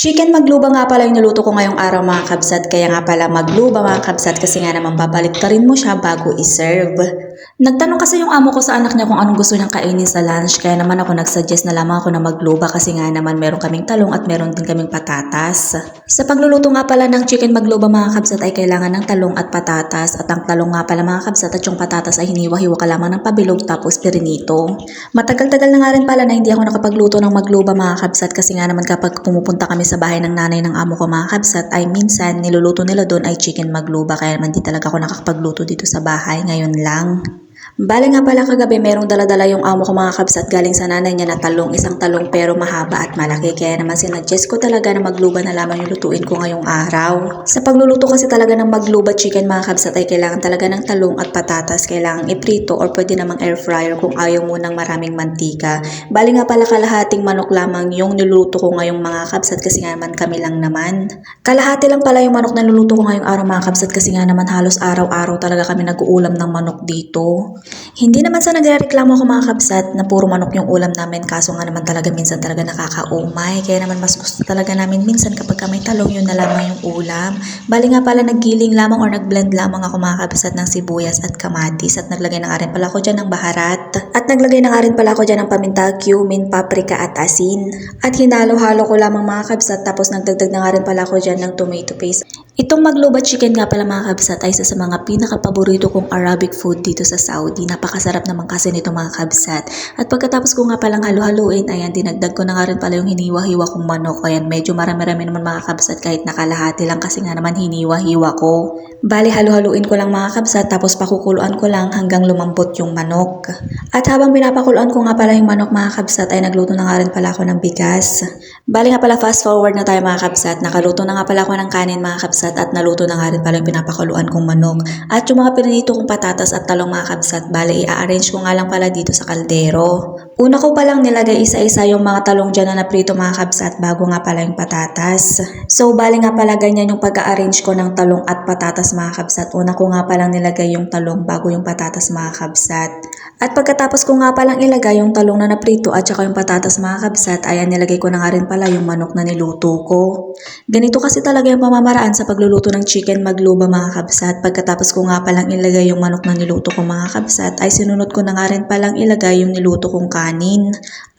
Chicken magluba nga pala yung niluto ko ngayong araw mga kabsat. Kaya nga pala magluba mga kabsat kasi nga naman babalik pa rin mo siya bago iserve. Nagtanong kasi yung amo ko sa anak niya kung anong gusto niyang kainin sa lunch. Kaya naman ako nagsuggest na lamang ako na magluba kasi nga naman meron kaming talong at meron din kaming patatas. Sa pagluluto nga pala ng chicken magluba mga kabsat ay kailangan ng talong at patatas. At ang talong nga pala mga kabsat at yung patatas ay hiniwa-hiwa ka lamang ng pabilog tapos pirinito. Matagal-tagal na nga rin pala na hindi ako nakapagluto ng magluba mga kabsat kasi nga naman kapag pumupunta kami sa bahay ng nanay ng amo ko mga kabsat ay minsan niluluto nila doon ay chicken magluba kaya naman di talaga ako nakakapagluto dito sa bahay ngayon lang. Bale nga pala kagabi merong daladala yung amo ko mga kabsat galing sa nanay niya na talong, isang talong pero mahaba at malaki kaya naman sinuggest ko talaga na magluba na lamang yung lutuin ko ngayong araw. Sa pagluluto kasi talaga ng magluba chicken mga kabsat ay kailangan talaga ng talong at patatas, kailangan iprito or pwede namang air fryer kung ayaw mo ng maraming mantika. Bale nga pala kalahating manok lamang yung niluto ko ngayong mga kabsat kasi nga naman kami lang naman. Kalahati lang pala yung manok na niluto ko ngayong araw mga kabsat kasi nga naman halos araw-araw talaga kami nag-uulam ng manok dito. Hindi naman sa nagrereklamo ako mga kabsat na puro manok yung ulam namin kaso nga naman talaga minsan talaga nakakaumay kaya naman mas gusto talaga namin minsan kapag may talong yun na lamang yung ulam. Bali nga pala naggiling lamang or nagblend lamang ako mga kabsat ng sibuyas at kamatis at naglagay na nga rin pala ako dyan ng baharat at naglagay na nga rin pala ako dyan ng paminta, cumin, paprika at asin at hinalo-halo ko lamang mga kabsat tapos nagdagdag na nga rin pala ako dyan ng tomato paste. Itong magluba chicken nga pala mga kabsat ay isa sa mga pinaka-paborito kong Arabic food dito sa Saudi. Napakasarap naman kasi nito mga kabsat. At pagkatapos ko nga palang halu-haluin, ayan dinagdag ko na nga rin pala yung hiniwa-hiwa kong manok. Ayan medyo marami-rami naman mga kabsat kahit nakalahati lang kasi nga naman hiniwa-hiwa ko. Bali halu-haluin ko lang mga kabsat tapos pakukuluan ko lang hanggang lumambot yung manok. At habang pinapakuluan ko nga pala yung manok mga kabsat ay nagluto na nga rin pala ako ng bigas. Bali nga pala fast forward na tayo mga kabsat. Nakaluto na nga pala ako ng kanin mga kabsat at naluto na nga rin pala yung pinapakuluan kong manok. At yung mga pirinito kong patatas at talong mga kabsat, bali i-arrange ko nga lang pala dito sa kaldero. Una ko palang nilagay isa-isa yung mga talong dyan na naprito mga kabsat bago nga pala yung patatas. So bali nga pala ganyan yung pag-arrange ko ng talong at patatas mga kabsat. Una ko nga palang nilagay yung talong bago yung patatas mga kabsat. At pagkatapos ko nga palang ilagay yung talong na naprito at saka yung patatas mga kabsat, ayan nilagay ko na nga rin pala yung manok na niluto ko. Ganito kasi talaga yung pamamaraan sa pagluluto ng chicken magluba mga kabsat. Pagkatapos ko nga palang ilagay yung manok na niluto ko mga kabsat, ay sinunod ko na nga rin palang ilagay yung niluto kong kanin.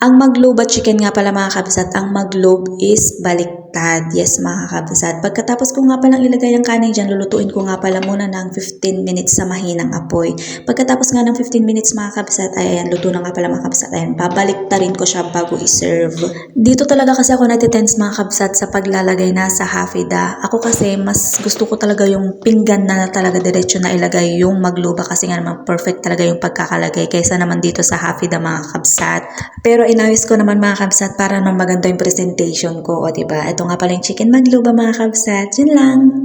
Ang magluba chicken nga pala mga kabsat, ang maglub is baliktad. Yes mga kabsat. Pagkatapos ko nga palang ilagay ang kanin dyan, lulutuin ko nga pala muna ng 15 minutes sa mahinang apoy. Pagkatapos nga ng 15 minutes mga kabsat, ay ayan, luto na nga pala mga kabsat. Ayan, babaliktarin ko siya bago iserve. Dito talaga kasi ako natitense mga kabsat sa paglalagay na sa hafida. Ako kasi mas gusto ko talaga yung pinggan na talaga diretso na ilagay yung magluba kasi nga naman perfect talaga yung pagkakalagay kaysa naman dito sa hafida mga kabsat. Pero inayos ko naman mga kabsat para naman maganda yung presentation ko, o diba? Ito nga pala yung chicken magluba mga kabsat. Yun lang.